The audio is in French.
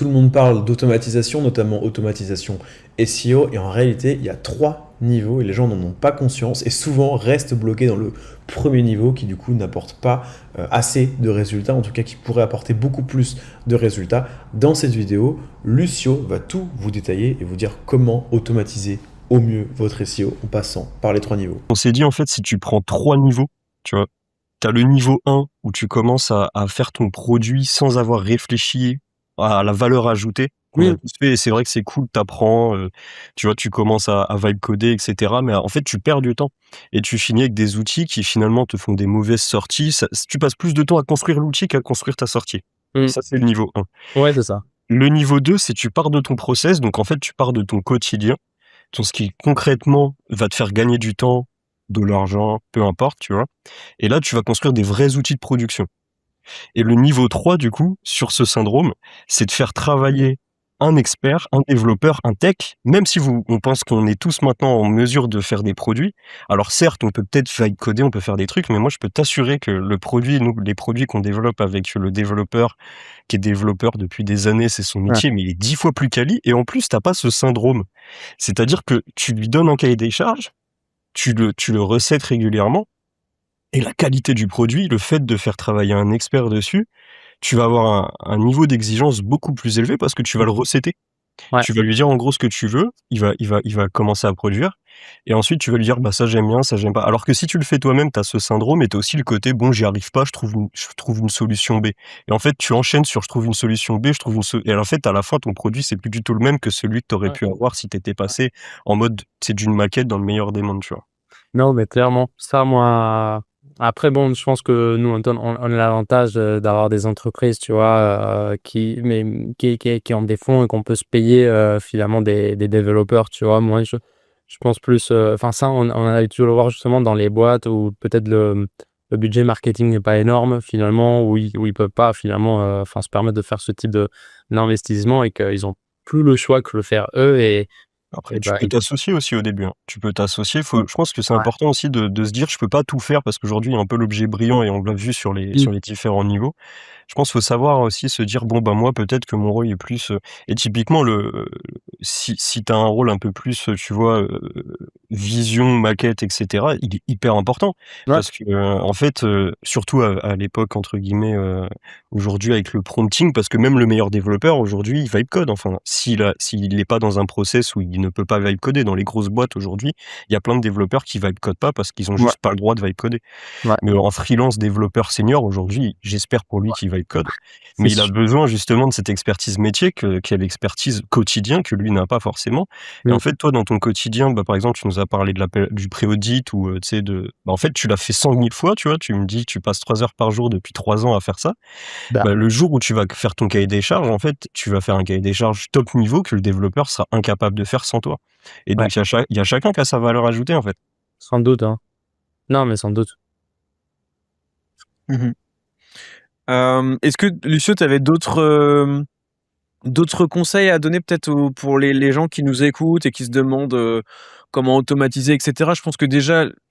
tout le monde parle d'automatisation, notamment automatisation SEO, et en réalité, il y a 3 niveaux et les gens n'en ont pas conscience et souvent restent bloqués dans le premier niveau qui du coup n'apporte pas assez de résultats, en tout cas qui pourrait apporter beaucoup plus de résultats. Dans cette vidéo, Lucio va tout vous détailler et vous dire comment automatiser au mieux votre SEO en passant par les 3 niveaux. On s'est dit, en fait, si tu prends 3 niveaux, tu vois, tu as le niveau 1 où tu commences à faire ton produit sans avoir réfléchi à la valeur ajoutée qu'on a Oui, tous fait. Et c'est vrai que c'est cool, t'apprends, tu vois, tu commences à vibe coder, etc. Mais en fait, tu perds du temps et tu finis avec des outils qui finalement te font des mauvaises sorties. Tu passes plus de temps à construire l'outil qu'à construire ta sortie. mmh, Ça, c'est le niveau 1. ouais, c'est ça. Le niveau 2, c'est tu pars de ton process. Donc, en fait, tu pars de ton quotidien, tout ce qui concrètement va te faire gagner du temps, de l'argent, peu importe, tu vois. Et là, tu vas construire des vrais outils de production. Et le niveau 3, du coup, sur ce syndrome, c'est de faire travailler un expert, un développeur, un tech, même si on pense qu'on est tous maintenant en mesure de faire des produits. Alors certes, on peut peut-être vibe coder, on peut faire des trucs, mais moi je peux t'assurer que le produit, nous, les produits qu'on développe avec le développeur, qui est développeur depuis des années, c'est son Ouais. métier, mais il est 10 fois plus quali, et en plus, t'as pas ce syndrome. C'est-à-dire que tu lui donnes un cahier des charges, tu le recètes régulièrement, et la qualité du produit, le fait de faire travailler un expert dessus, tu vas avoir un niveau d'exigence beaucoup plus élevé parce que tu vas le recéter. Ouais. Tu vas lui dire en gros ce que tu veux, il va commencer à produire et ensuite tu vas lui dire: «Bah, ça j'aime bien, ça j'aime pas». Alors que si tu le fais toi-même, tu as ce syndrome et tu as aussi le côté: «Bon, j'y arrive pas, je trouve une solution B» et en fait, tu enchaînes sur: «Je trouve une solution B, je trouve une so» et en fait, à la fin, ton produit, c'est plus du tout le même que celui que tu aurais Ouais. pu avoir si tu étais passé en mode, c'est d'une maquette dans le meilleur des mondes, tu vois? Non, mais clairement, ça, moi après bon, je pense que nous, on a l'avantage, d'avoir des entreprises, tu vois, qui ont des fonds et qu'on peut se payer, finalement des développeurs, tu vois? Moi, je pense plus, enfin ça, on a dû le voir justement dans les boîtes où peut-être le budget marketing n'est pas énorme finalement, où ils peuvent pas finalement, enfin se permettre de faire ce type d'investissement et qu'ils ont plus le choix que le faire eux Après, et tu bah, peux t'associer aussi au début, hein. Tu peux t'associer, je pense que c'est ouais. important aussi de se dire: «Je peux pas tout faire» parce qu'aujourd'hui, il y a un peu l'objet brillant et on l'a vu sur les Mmh. sur les différents niveaux. Je pense qu'il faut savoir aussi se dire: «Bon, bah, moi, peut-être que mon rôle est plus», et typiquement si tu as un rôle un peu plus, tu vois, vision, maquette et cetera, il est hyper important Ouais. parce que, en fait, surtout à l'époque entre guillemets, aujourd'hui avec le prompting, parce que même le meilleur développeur aujourd'hui, il vibe code. Enfin, s'il est pas dans un process où il ne peut pas vibe coder. Dans les grosses boîtes aujourd'hui, il y a plein de développeurs qui vibe codent pas parce qu'ils ont Ouais. juste pas le droit de vibe coder. Ouais. Mais en freelance développeur senior aujourd'hui, j'espère pour lui qu'il vibe code, C'est mais il a sûr. besoin justement de cette expertise métier qui est l'expertise quotidien que lui n'a pas forcément. Et en Mmh. fait, toi, dans ton quotidien, bah, par exemple, tu nous as parlé du pré-audit ou, tu sais, bah, en fait, tu l'as fait 100 000 fois, tu vois? Tu me dis que tu passes 3 heures par jour depuis 3 ans à faire ça. Bah, Bah, le jour où tu vas faire ton cahier des charges, en fait, tu vas faire un cahier des charges top niveau que le développeur sera incapable de faire sans toi. Et ouais, donc il y a chacun qui a sa valeur ajoutée, en fait. sans doute, hein. Non, mais sans doute. Mmh. Est-ce que Lucio, tu avais d'autres conseils à donner peut-être pour les gens qui nous écoutent et qui se demandent comment automatiser, etc. Je pense que déjà,